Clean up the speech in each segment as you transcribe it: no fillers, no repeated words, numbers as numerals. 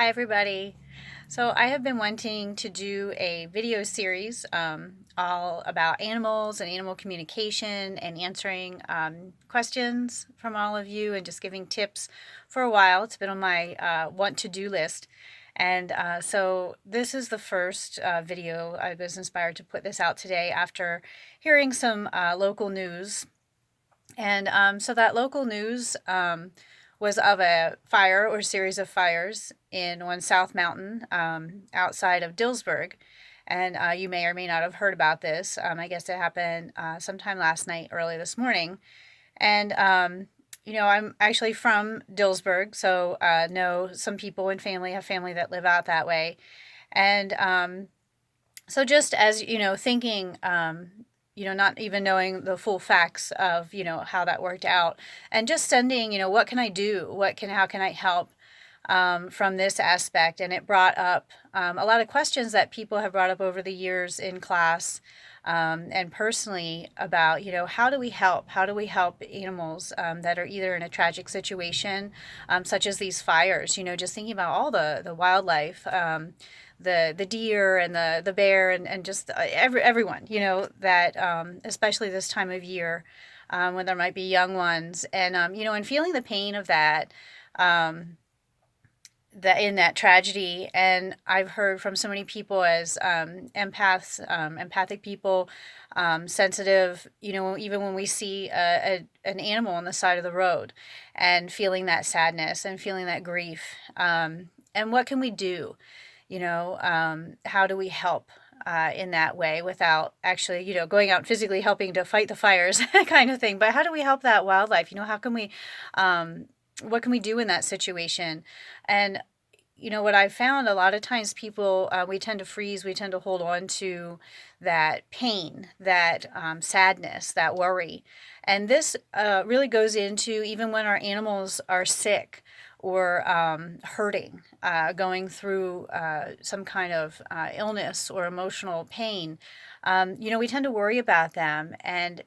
Hi, everybody. So, I have been wanting to do a video series all about animals and animal communication and answering questions from all of you and just giving tips for a while. It's been on my want to do list. And so, this is the first video. I was inspired to put this out today after hearing some local news and so that local news was of a fire or series of fires in one South Mountain outside of Dillsburg. And you may or may not have heard about this. I guess it happened sometime last night, early this morning. And, I'm actually from Dillsburg, so know some people and family, have family that live out that way. And so just as, thinking, not even knowing the full facts of, how that worked out and just sending, what can I do? How can I help from this aspect? And it brought up a lot of questions that people have brought up over the years in class and personally about, how do we help? How do we help animals that are either in a tragic situation, such as these fires, just thinking about all the wildlife, the deer and the bear and just everyone that especially this time of year when there might be young ones and feeling the pain of um, that in that tragedy. And I've heard from so many people as empaths, empathic people, sensitive, even when we see an animal on the side of the road and feeling that sadness and feeling that grief. And what can we do? How do we help in that way without actually, going out and physically helping to fight the fires, kind of thing. But how do we help that wildlife? How can we, what can we do in that situation? And, what I've found a lot of times people, we tend to freeze, we tend to hold on to that pain, that sadness, that worry. And this really goes into even when our animals are sick or hurting, going through some kind of illness or emotional pain. We tend to worry about them. And,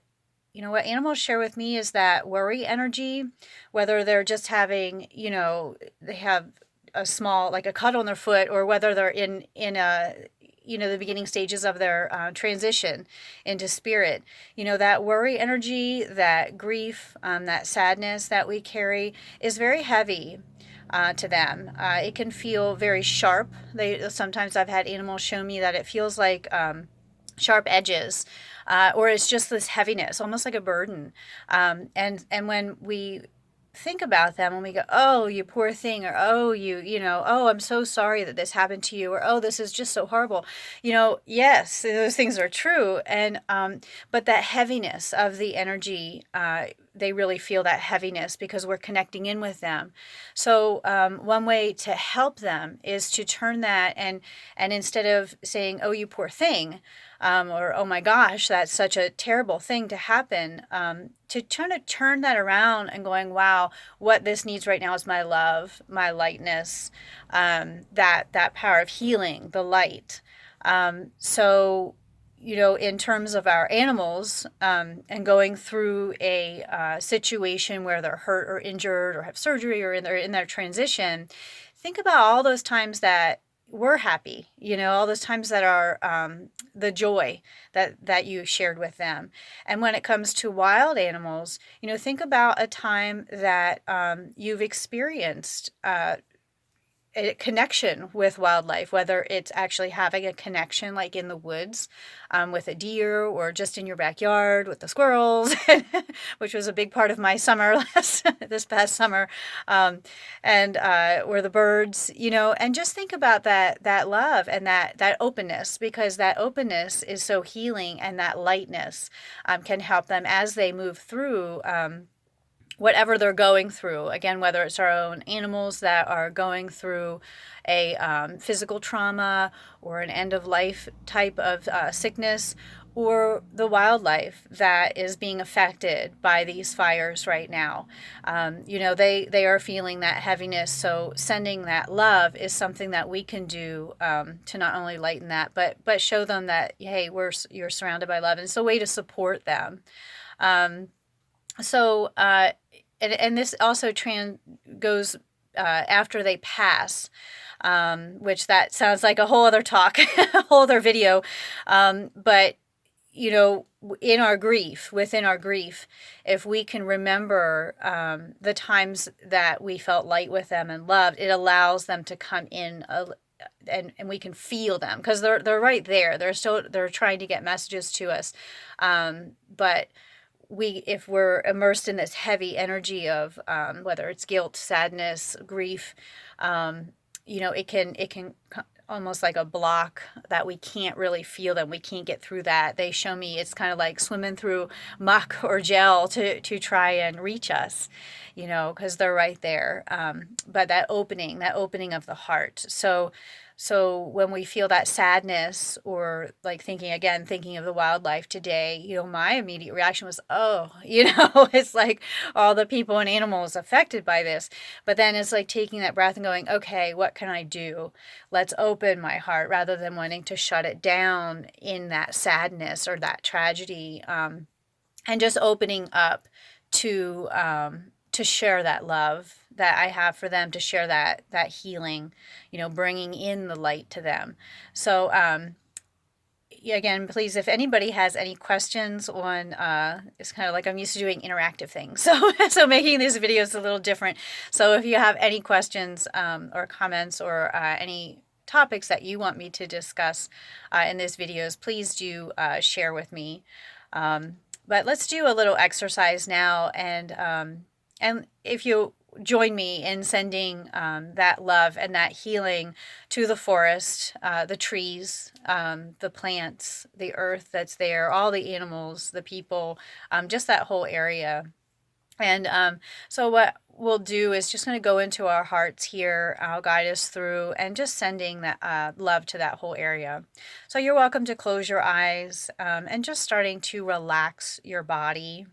what animals share with me is that worry energy, whether they're just having, they have a small, like a cut on their foot, or whether they're in a, the beginning stages of their transition into spirit, that worry energy, that grief, that sadness that we carry is very heavy to them. It can feel very sharp. Sometimes I've had animals show me that it feels like sharp edges, or it's just this heaviness, almost like a burden. And when we think about them, when we go, oh, you poor thing, or oh, oh, I'm so sorry that this happened to you, or oh, this is just so horrible. Yes, those things are true, and but that heaviness of the energy, they really feel that heaviness because we're connecting in with them. So one way to help them is to turn that and instead of saying, oh, you poor thing, or oh my gosh, that's such a terrible thing to happen, to turn that around and going, wow, what this needs right now is my love, my lightness, that power of healing, the light. So in terms of our animals, and going through a situation where they're hurt or injured or have surgery or in their transition, think about all those times that we're happy, all those times that are the joy that you shared with them. And when it comes to wild animals, think about a time that you've experienced a connection with wildlife, whether it's actually having a connection like in the woods with a deer or just in your backyard with the squirrels, which was a big part of my summer this past summer, and or the birds, and just think about that love and that openness, because that openness is so healing, and that lightness can help them as they move through whatever they're going through. Again, whether it's our own animals that are going through a physical trauma or an end of life type of sickness, or the wildlife that is being affected by these fires right now. They are feeling that heaviness. So sending that love is something that we can do to not only lighten that, but show them that, hey, you're surrounded by love. And it's a way to support them. Um, so and this also goes after they pass, which that sounds like a whole other talk, a whole other video. But you know, in our grief, within our grief, if we can remember the times that we felt light with them and loved, it allows them to come in and we can feel them, because they're right there. They're trying to get messages to us, but if we're immersed in this heavy energy of whether it's guilt, sadness, grief, it can almost like a block that we can't really feel them. We can't get through that. They show me it's kind of like swimming through muck or gel to try and reach us, because they're right there. But that opening of the heart. So when we feel that sadness, or like thinking of the wildlife today, my immediate reaction was, oh, it's like all the people and animals affected by this. But then it's like taking that breath and going, okay, what can I do? Let's open my heart, rather than wanting to shut it down in that sadness or that tragedy, and just opening up to share that love that I have for them, to share that healing, bringing in the light to them. So again, please, if anybody has any questions on, it's kind of like I'm used to doing interactive things, so making these videos a little different. So if you have any questions or comments, or any topics that you want me to discuss in these videos, please do share with me. But let's do a little exercise now, and if you join me in sending that love and that healing to the forest, the trees, the plants, the earth that's there, all the animals, the people, just that whole area. And so what we'll do is just going to go into our hearts here. I'll guide us through, and just sending that love to that whole area. So you're welcome to close your eyes, and just starting to relax your body.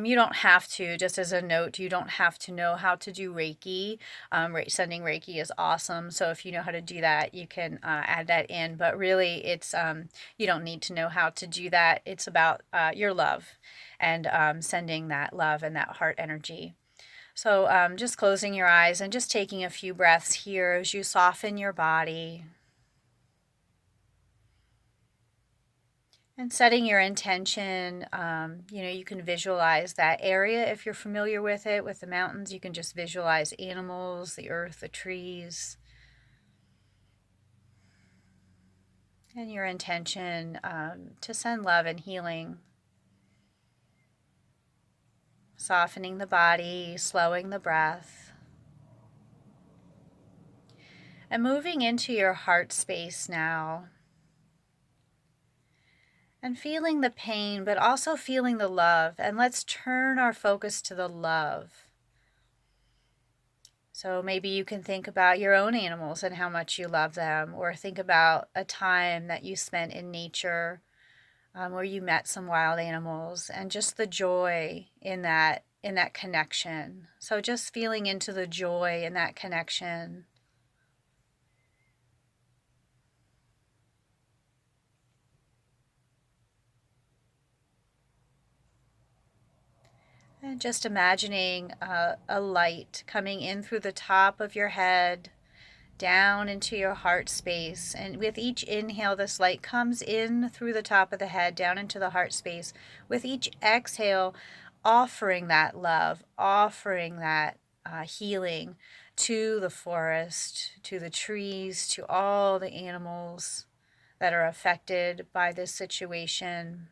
You don't have to, just as a note, you don't have to know how to do Reiki. Sending Reiki is awesome. So if you know how to do that, you can add that in. But really, it's you don't need to know how to do that. It's about your love, and sending that love and that heart energy. So just closing your eyes and just taking a few breaths here as you soften your body. And setting your intention, you can visualize that area if you're familiar with it. With the mountains, you can just visualize animals, the earth, the trees. And your intention to send love and healing. Softening the body, slowing the breath. And moving into your heart space now. And feeling the pain, but also feeling the love. And let's turn our focus to the love. So maybe you can think about your own animals and how much you love them, or think about a time that you spent in nature, where you met some wild animals, and just the joy in that connection. So just feeling into the joy in that connection. And just imagining a light coming in through the top of your head, down into your heart space. And with each inhale, this light comes in through the top of the head, down into the heart space. With each exhale, offering that love, offering that healing to the forest, to the trees, to all the animals that are affected by this situation.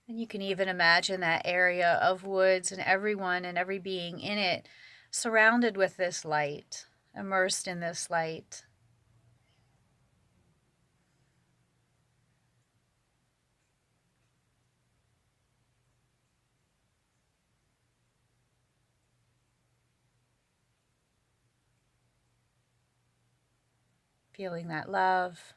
And you can even imagine that area of woods and everyone and every being in it surrounded with this light, immersed in this light. Feeling that love.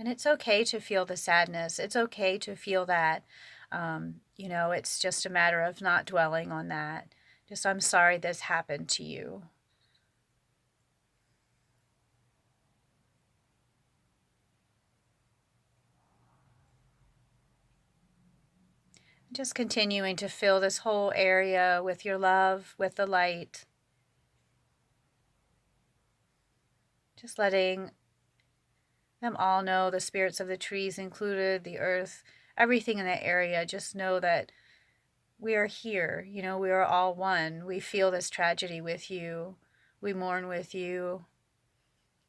And it's okay to feel the sadness. It's okay to feel that. It's just a matter of not dwelling on that. Just, I'm sorry this happened to you. Just continuing to fill this whole area with your love, with the light. Just letting them all know, the spirits of the trees included, the earth, everything in that area, just know that we are here. You know, we are all one. We feel this tragedy with you. We mourn with you.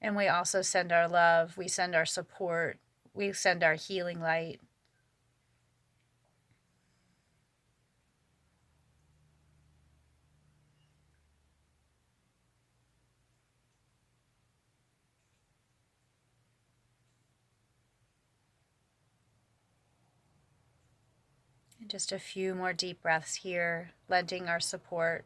And we also send our love. We send our support. We send our healing light. And just a few more deep breaths here, lending our support.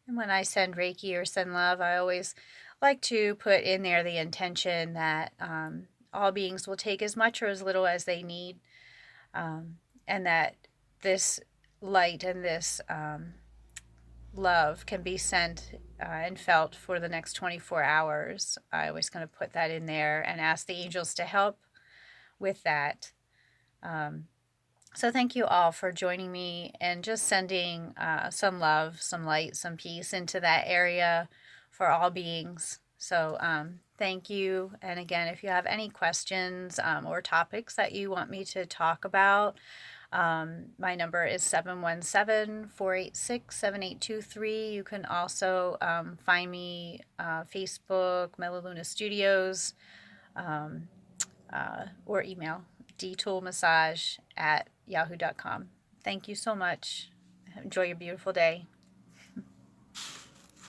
And when I send Reiki or send love, I always like to put in there the intention that all beings will take as much or as little as they need, and that this light and this love can be sent and felt for the next 24 hours. I always kind of put that in there and ask the angels to help with that. Um, so thank you all for joining me and just sending some love, some light, some peace into that area for all beings. So thank you. And again, if you have any questions or topics that you want me to talk about, my number is 717-486-7823. You can also find me Facebook, Melaluna Studios, or email dtoolmassage@yahoo.com. Thank you so much. Enjoy your beautiful day.